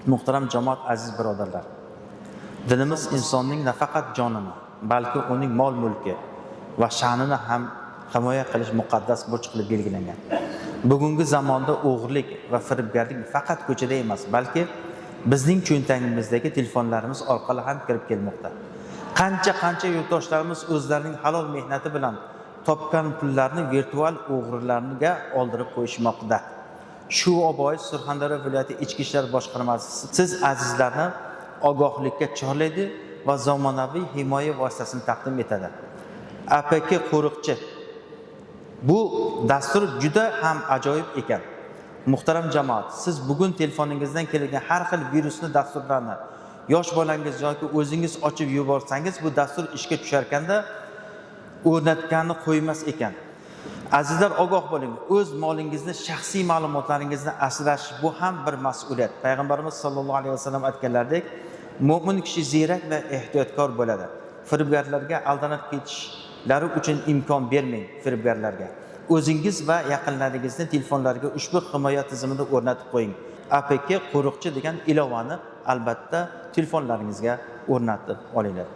Muhtaram jamoat, aziz birodarlar. Dinimiz insonning nafaqat jonini, balki uning mol-mulki va sha'nini ham himoya qilish muqaddas burch qilib belgilangan. Bugungi zamonda o'g'irlik va firibgarlik faqat ko'chada emas, balki bizning cho'ntagimizdagi telefonlarimiz orqali ham kirib kelmoqda. Qancha yurtdoshlarimiz o'zlarining halol mehnati bilan topgan pullarni virtual o'g'rilarga oldirib qo'yishmoqda. Shu bois Surxondaryo viloyati Ichki ishlar boshqarmasi siz azizlarni ogohlikka chorlaydi va zamonaviy himoya vositasini taqdim etadi. APK qo'riqchi. Bu dastur juda ham ajoyib ekan. Muhtaram jamoat, siz bugun telefoningizdan kelgan har xil virusli dasturlarni yosh bolangiz yoki o'zingiz ochib yuborsangiz, bu dastur ishga tusharkanda o'rnatganini qo'ymas ekan. Azizlar, ogoh bo'ling. O'z molingizni, shaxsiy ma'lumotlaringizni asrash bu ham bir mas'uliyat. Payg'ambarimiz sollallohu alayhi vasallam aytganlaridek, mu'min kishi ziyrak va ehtiyotkor bo'ladi. Firibgarlarga aldanib ketishlari uchun imkon bermang firibgarlarga. O'zingiz va yaqinlaringizni telefonlariga ushbu himoya tizimini o'rnatib qo'ying. APK qo'riqchi degan ilovani albatta telefonlaringizga o'rnatib olinglar.